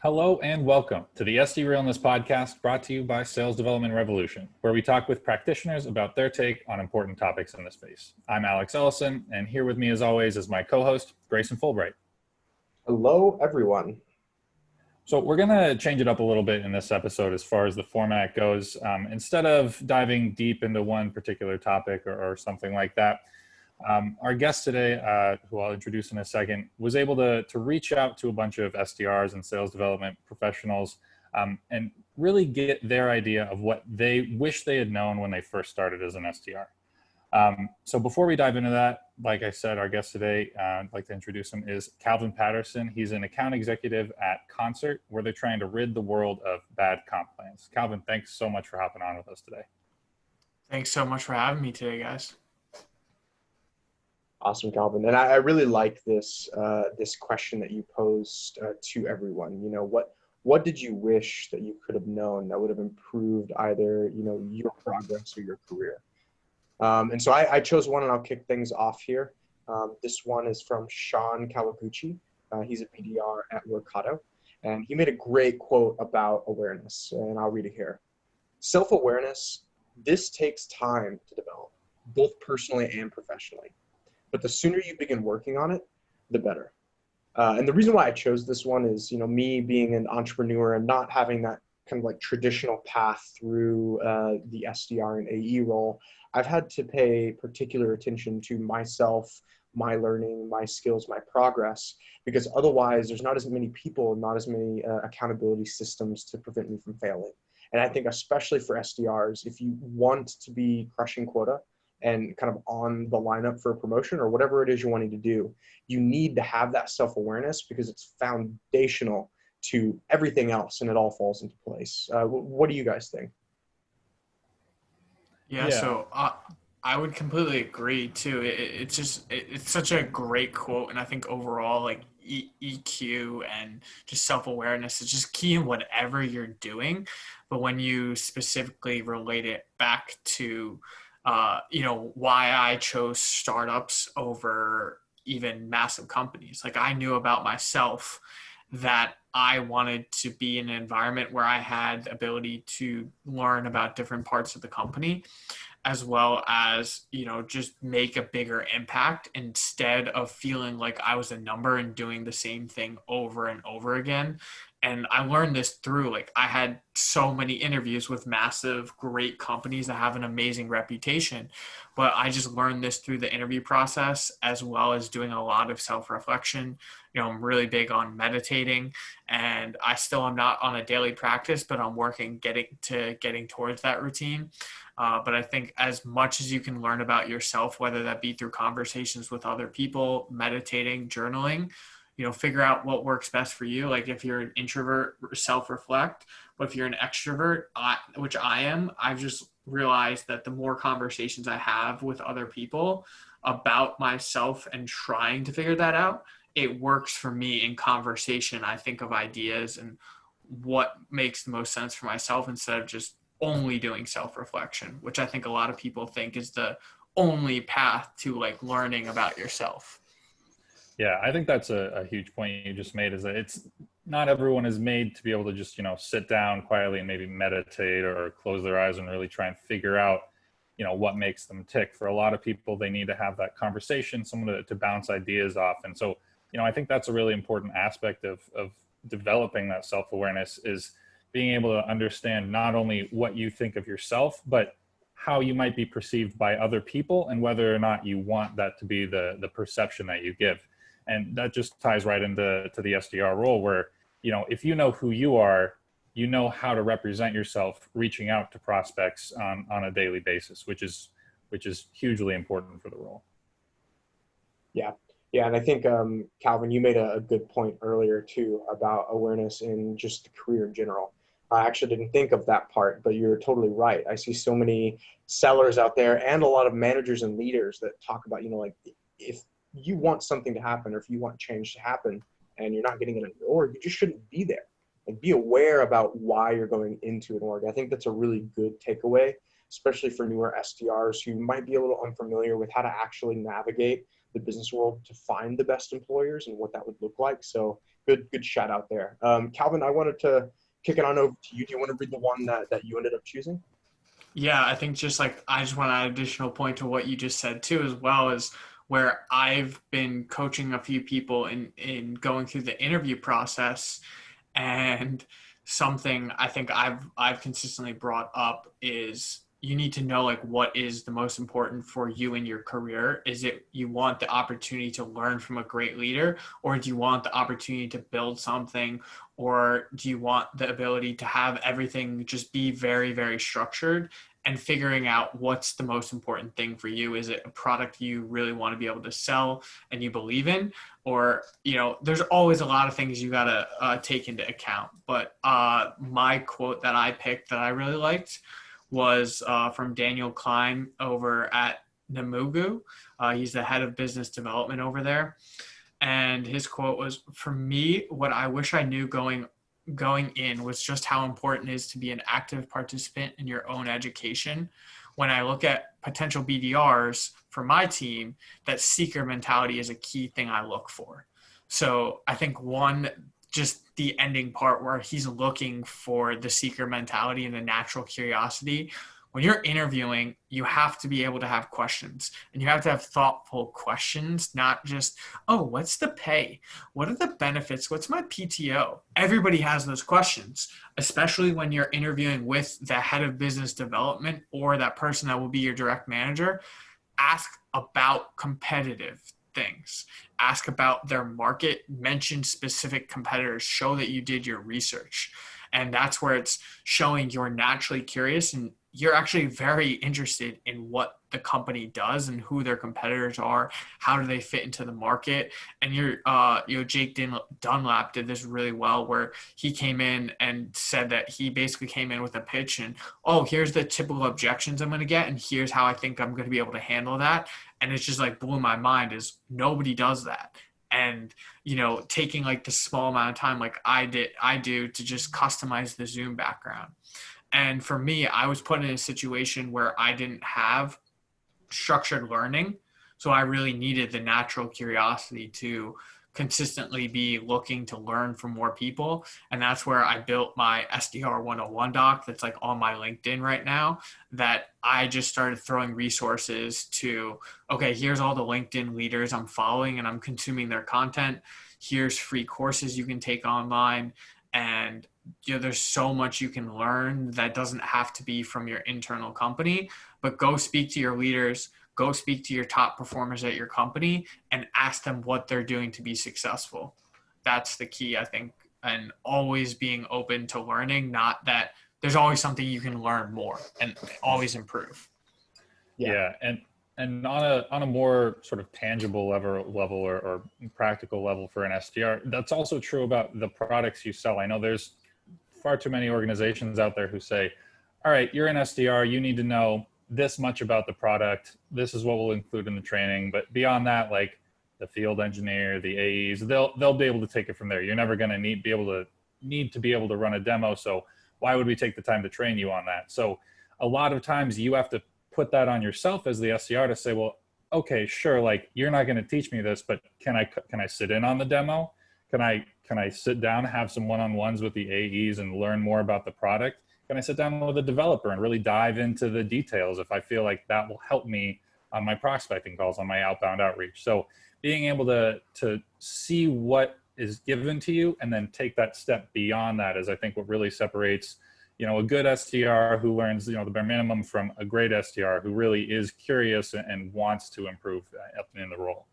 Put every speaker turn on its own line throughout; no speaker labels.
Hello and welcome to the SDRealness Podcast, brought to you by Sales Development Revolution, where we talk with practitioners about their take on important topics in the space. I'm Alex Ellison, and here with me as always is my co-host, Grayson Fulbright.
Hello, everyone.
So we're going to change it up a little bit in this episode as far as the format goes. Instead of diving deep into one particular topic or something like that, our guest today, who I'll introduce in a second, was able to reach out to a bunch of SDRs and sales development professionals and really get their idea of what they wish they had known when they first started as an SDR. So before we dive into that, like I said, our guest today, I'd like to introduce him, is Calvin Patterson. He's an account executive at Concert, where they're trying to rid the world of bad comp plans. Calvin, thanks so much for hopping on with us today.
Thanks so much for having me today, guys.
Awesome, Calvin. And I really like this question that you posed to everyone. You know, what did you wish that you could have known that would have improved either, your progress or your career? And so I chose one, and I'll kick things off here. This one is from Sean Kawaguchi. He's a BDR at Kudos, and he made a great quote about awareness, and I'll read it here. Self-awareness, this takes time to develop, both personally and professionally. But the sooner you begin working on it, the better. And the reason why I chose this one is, me being an entrepreneur and not having that kind of like traditional path through the SDR and AE role, I've had to pay particular attention to myself, my learning, my skills, my progress, because otherwise there's not as many people, not as many accountability systems to prevent me from failing. And I think especially for SDRs, if you want to be crushing quota and kind of on the lineup for a promotion or whatever it is you're wanting to do, you need to have that self-awareness because it's foundational to everything else and it all falls into place. What do you guys think?
Yeah. So I would completely agree too. It's such a great quote. And I think overall, like EQ and just self-awareness is just key in whatever you're doing. But when you specifically relate it back to why I chose startups over even massive companies. Like I knew about myself that I wanted to be in an environment where I had the ability to learn about different parts of the company, as well as, just make a bigger impact instead of feeling like I was a number and doing the same thing over and over again. And I learned this through, I had so many interviews with massive, great companies that have an amazing reputation, but I just learned this through the interview process, as well as doing a lot of self-reflection. I'm really big on meditating, and I still am not on a daily practice, but I'm working getting towards that routine. But I think as much as you can learn about yourself, whether that be through conversations with other people, meditating, journaling, figure out what works best for you. Like if you're an introvert, self-reflect, but if you're an extrovert, which I am, I've just realized that the more conversations I have with other people about myself and trying to figure that out, it works for me in conversation. I think of ideas and what makes the most sense for myself instead of just only doing self-reflection, which I think a lot of people think is the only path to learning about yourself.
Yeah, I think that's a huge point you just made, is that it's not everyone is made to be able to just, sit down quietly and maybe meditate or close their eyes and really try and figure out, what makes them tick. For a lot of people, they need to have that conversation, someone to bounce ideas off. And so, I think that's a really important aspect of developing that self-awareness, is being able to understand not only what you think of yourself, but how you might be perceived by other people and whether or not you want that to be the perception that you give. And that just ties right into the SDR role where, if you know who you are, you know how to represent yourself reaching out to prospects on a daily basis, which is hugely important for the role.
Yeah. Yeah. And I think, Calvin, you made a good point earlier too about awareness in just the career in general. I actually didn't think of that part, but you're totally right. I see so many sellers out there and a lot of managers and leaders that talk about, if you want something to happen or if you want change to happen and you're not getting it in your org, you just shouldn't be there. Be aware about why you're going into an org. I think that's a really good takeaway, especially for newer SDRs who might be a little unfamiliar with how to actually navigate the business world to find the best employers and what that would look like. So good shout out there. Calvin, I wanted to kick it on over to you. Do you want to read the one that you ended up choosing?
Yeah, I think I just want to add additional point to what you just said too, as well as where I've been coaching a few people in going through the interview process, and something I think I've consistently brought up is you need to know like what is the most important for you in your career. Is it you want the opportunity to learn from a great leader, or do you want the opportunity to build something, or do you want the ability to have everything just be very, very structured? And figuring out what's the most important thing for you. Is it a product you really want to be able to sell and you believe in? Or, there's always a lot of things you got to take into account. But my quote that I picked that I really liked was from Daniel Klein over at Namugu. He's the head of business development over there. And his quote was, "For me, what I wish I knew going in was just how important it is to be an active participant in your own education. When I look at potential BDRs for my team, that seeker mentality is a key thing I look for." So I think just the ending part where he's looking for the seeker mentality and the natural curiosity. When you're interviewing, you have to be able to have questions, and you have to have thoughtful questions, not just, oh, what's the pay? What are the benefits? What's my PTO? Everybody has those questions, especially when you're interviewing with the head of business development or that person that will be your direct manager. Ask about competitive things. Ask about their market, mention specific competitors, show that you did your research. And that's where it's showing you're naturally curious and you're actually very interested in what the company does and who their competitors are, how do they fit into the market. And Jake Dunlap did this really well, where he came in and said that he basically came in with a pitch and, oh, here's the typical objections I'm going to get, and here's how I think I'm going to be able to handle that. And it's just like blew my mind is nobody does that. And, taking like the small amount of time like I do to just customize the Zoom background. And for me, I was put in a situation where I didn't have structured learning. So I really needed the natural curiosity to consistently be looking to learn from more people. And that's where I built my SDR 101 doc that's like on my LinkedIn right now, that I just started throwing resources to, okay, here's all the LinkedIn leaders I'm following and I'm consuming their content. Here's free courses you can take online. And there's so much you can learn that doesn't have to be from your internal company, but go speak to your leaders, go speak to your top performers at your company and ask them what they're doing to be successful. That's the key, I think, and always being open to learning, not that there's always something you can learn more and always improve.
Yeah. And on a more sort of tangible level or practical level for an SDR, that's also true about the products you sell. I know there's far too many organizations out there who say, all right, you're an SDR, you need to know this much about the product. This is what we'll include in the training. But beyond that, like the field engineer, the AEs, they'll be able to take it from there. You're never going to need to be able to run a demo. So why would we take the time to train you on that? So a lot of times you have to put that on yourself as the SDR to say, well, okay, sure, like you're not going to teach me this, but can I sit in on the demo? Can I sit down, have some one-on-ones with the AEs and learn more about the product? Can I sit down with a developer and really dive into the details if I feel like that will help me on my prospecting calls, on my outbound outreach? So being able to see what is given to you and then take that step beyond that is, I think, what really separates, a good SDR who learns, the bare minimum from a great SDR who really is curious and wants to improve in the role.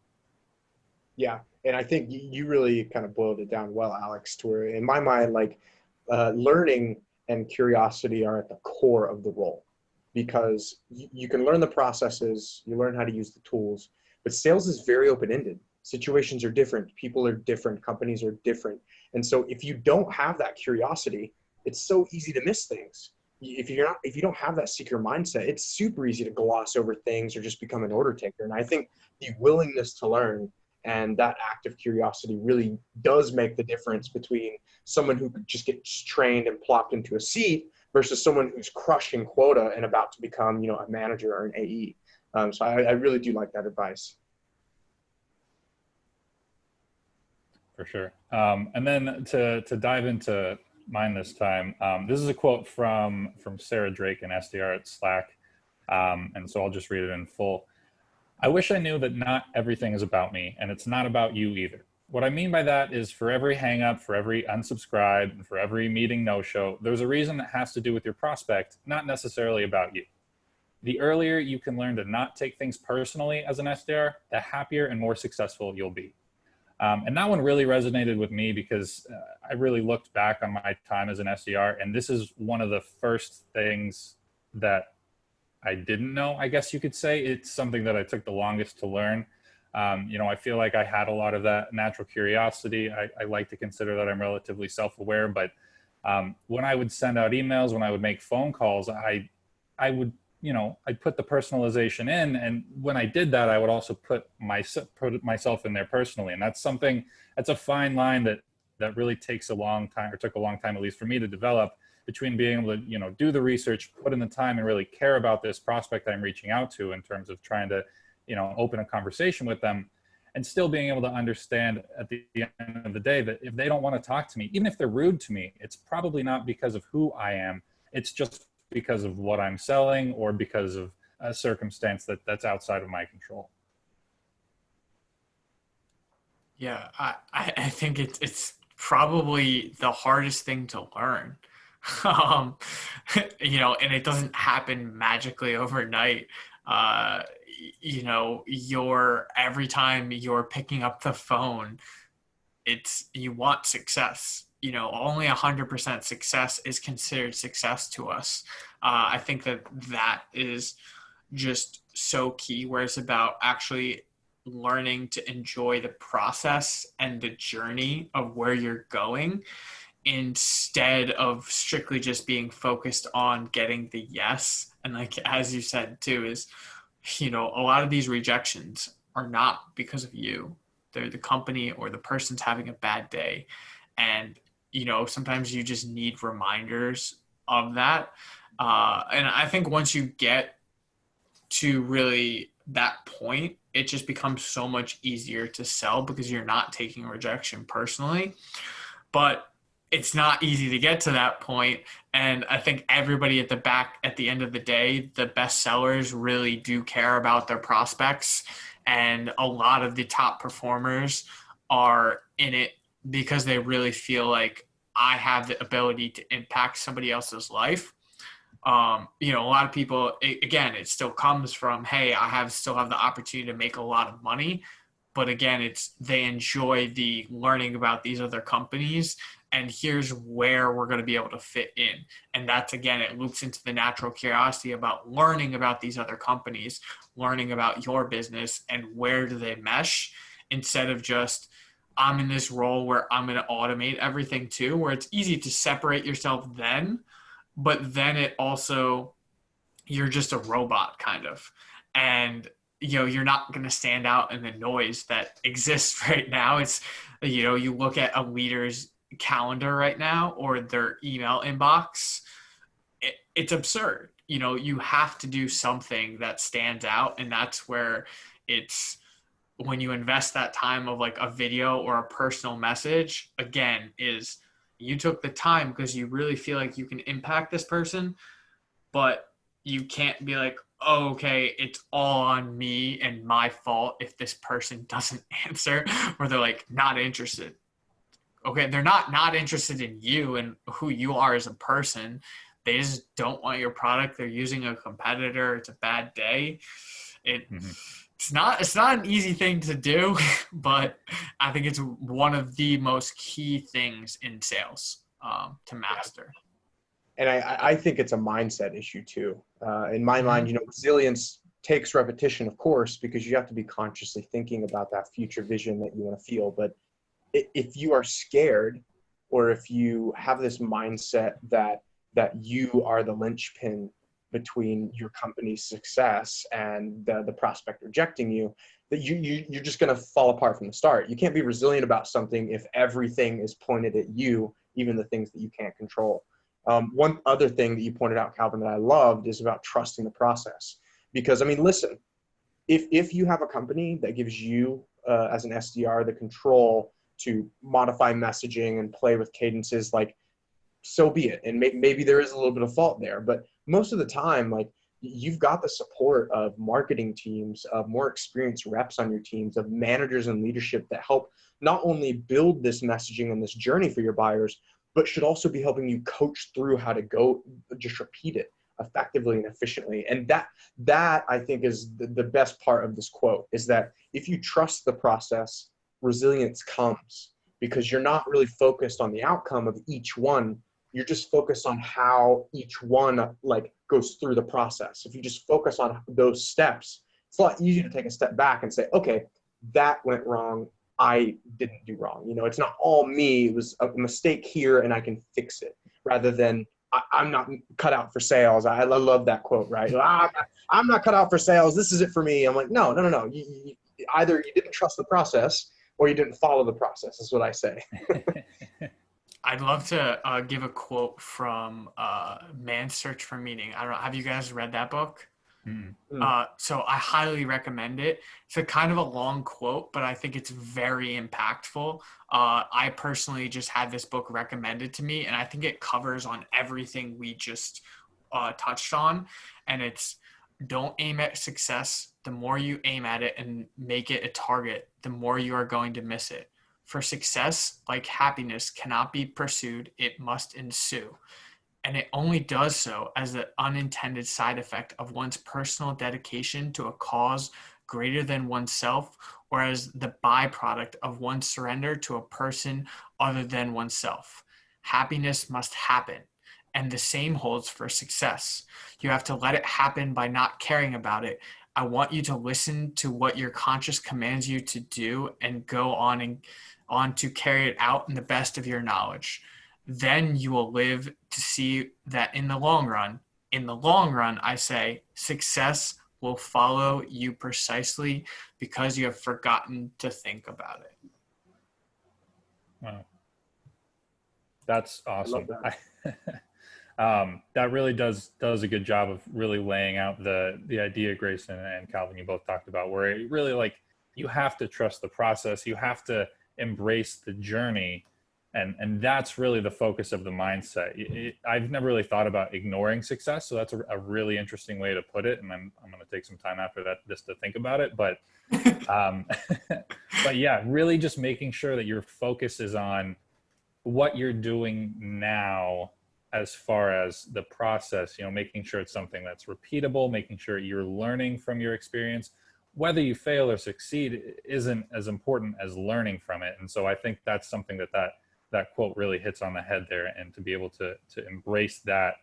Yeah. And I think you really kind of boiled it down well, Alex, to where in my mind, like learning and curiosity are at the core of the role, because you can learn the processes, you learn how to use the tools, but sales is very open-ended. Situations are different. People are different. Companies are different. And so if you don't have that curiosity, it's so easy to miss things. If you don't have that seeker mindset, it's super easy to gloss over things or just become an order taker. And I think the willingness to learn and that active curiosity really does make the difference between someone who just gets trained and plopped into a seat versus someone who's crushing quota and about to become, a manager or an AE. So I really do like that advice.
For sure. And then to dive into mine this time, this is a quote from Sarah Drake in SDR at Slack. And so I'll just read it in full. I wish I knew that not everything is about me, and it's not about you either. What I mean by that is for every hang up, for every unsubscribe, and for every meeting no-show, there's a reason that has to do with your prospect, not necessarily about you. The earlier you can learn to not take things personally as an SDR, the happier and more successful you'll be. And that one really resonated with me because I really looked back on my time as an SDR, and this is one of the first things that I didn't know, I guess you could say. It's something that I took the longest to learn. I feel like I had a lot of that natural curiosity. I like to consider that I'm relatively self-aware, but when I would send out emails, when I would make phone calls, I would, I'd put the personalization in. And when I did that, I would also put myself in there personally. And that's a fine line that really takes a long time, or took a long time, at least for me, to develop, between being able to, do the research, put in the time, and really care about this prospect I'm reaching out to in terms of trying to, open a conversation with them, and still being able to understand at the end of the day that if they don't want to talk to me, even if they're rude to me, it's probably not because of who I am. It's just because of what I'm selling, or because of a circumstance that's outside of my control.
Yeah, I think it's probably the hardest thing to learn. And it doesn't happen magically overnight. Every time you're picking up the phone, you want success. Only 100% success is considered success to us. I think that is just so key, where it's about actually learning to enjoy the process and the journey of where you're going, instead of strictly just being focused on getting the yes. And like, as you said too, is, a lot of these rejections are not because of you. They're the company, or the person's having a bad day. And, sometimes you just need reminders of that. And I think once you get to really that point, it just becomes so much easier to sell, because you're not taking rejection personally. But it's not easy to get to that point. And I think everybody at the end of the day, the best sellers really do care about their prospects. And a lot of the top performers are in it because they really feel like, I have the ability to impact somebody else's life. A lot of people, it still comes from, hey, still have the opportunity to make a lot of money. But again, they enjoy the learning about these other companies, and here's where we're going to be able to fit in. And that's, again, it loops into the natural curiosity about learning about these other companies, learning about your business, and where do they mesh, instead of just, I'm in this role where I'm going to automate everything too, where it's easy to separate yourself then, but then it also, you're just a robot kind of. And, you're not going to stand out in the noise that exists right now. It's, you look at a leader's calendar right now, or their email inbox, it's absurd. You have to do something that stands out. And that's where it's, when you invest that time of like a video or a personal message, again, is you took the time because you really feel like you can impact this person, but you can't be like, oh, okay, it's all on me and my fault if this person doesn't answer, or they're like not interested. Okay, they're not interested in you and who you are as a person. They just don't want your product. They're using a competitor. It's a bad day. It's not an easy thing to do, but I think it's one of the most key things in sales to master.
And I think it's a mindset issue too. In my mind, resilience takes repetition, of course, because you have to be consciously thinking about that future vision that you want to feel. But if you are scared, or if you have this mindset that you are the linchpin between your company's success and the prospect rejecting you, that you're just going to fall apart from the start. You can't be resilient about something if everything is pointed at you, even the things that you can't control. One other thing that you pointed out, Calvin, that I loved is about trusting the process. Because, listen, if you have a company that gives you as an SDR the control to modify messaging and play with cadences, like, so be it. And maybe there is a little bit of fault there, but most of the time, like, you've got the support of marketing teams, of more experienced reps on your teams, of managers and leadership that help not only build this messaging and this journey for your buyers, but should also be helping you coach through how to go just repeat it effectively and efficiently. And that I think is the best part of this quote, is that if you trust the process, resilience comes, because you're not really focused on the outcome of each one. You're just focused on how each one like goes through the process. If you just focus on those steps, it's a lot easier to take a step back and say, okay, that went wrong. I didn't do wrong. You know, it's not all me. It was a mistake here and I can fix it, rather than I'm not cut out for sales. I love that quote, right? I'm not cut out for sales. This is it for me. I'm like, no. You either you didn't trust the process or you didn't follow the process, is what I say.
I'd love to give a quote from Man's Search for Meaning. I don't know. Have you guys read that book? So I highly recommend it. It's a kind of a long quote, but I think it's very impactful. I personally just had this book recommended to me, and I think it covers on everything we just touched on. And it's, don't aim at success. The more you aim at it and make it a target, the more you are going to miss it. For success, like happiness, cannot be pursued. It must ensue. And it only does so as an unintended side effect of one's personal dedication to a cause greater than oneself, or as the byproduct of one's surrender to a person other than oneself. Happiness must happen. And the same holds for success. You have to let it happen by not caring about it. I want you to listen to what your conscience commands you to do and go on to carry it out in the best of your knowledge. Then you will live to see that in the long run, I say, success will follow you precisely because you have forgotten to think about it.
Wow. That's awesome. That really does a good job of really laying out the idea Grayson and Calvin, you both talked about, where it really, like, you have to trust the process. You have to embrace the journey. And that's really the focus of the mindset. I've never really thought about ignoring success. So that's a really interesting way to put it. And I'm going to take some time after this to think about it. But, but yeah, really just making sure that your focus is on what you're doing now, as far as the process, making sure it's something that's repeatable, making sure you're learning from your experience. Whether you fail or succeed isn't as important as learning from it. And so I think that's something that quote really hits on the head there, and to be able to embrace that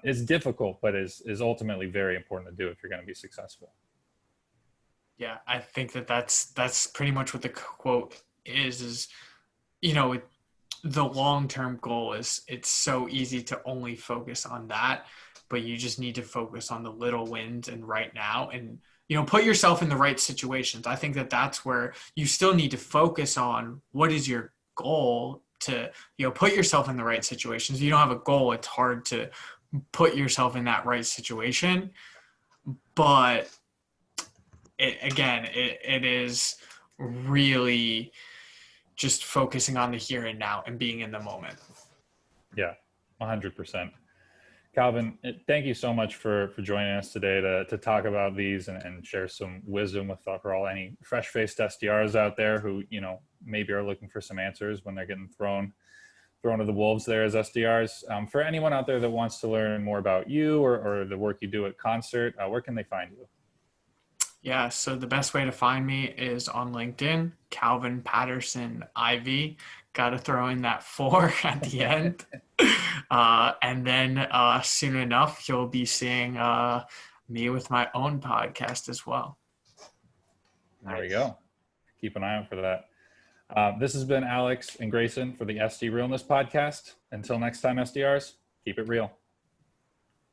is difficult, but is ultimately very important to do if you're going to be successful.
Yeah, I think that's pretty much what the quote is, the long-term goal is, it's so easy to only focus on that, but you just need to focus on the little wins and right now, and, put yourself in the right situations. I think that's where you still need to focus on what is your goal to, put yourself in the right situations. If you don't have a goal, it's hard to put yourself in that right situation. But it is really just focusing on the here and now and being in the moment.
Yeah, 100%. Calvin, thank you so much for joining us today to talk about these and share some wisdom with any fresh-faced SDRs out there who, maybe are looking for some answers when they're getting thrown to the wolves there as SDRs. For anyone out there that wants to learn more about you or the work you do at Concert, where can they find you?
Yeah, so the best way to find me is on LinkedIn, Calvin Patterson IV. Got to throw in that 4 at the end. And then soon enough, you'll be seeing me with my own podcast as well.
There we go. Keep an eye out for that. This has been Alex and Grayson for the SDRealness Podcast. Until next time, SDRs, keep it real.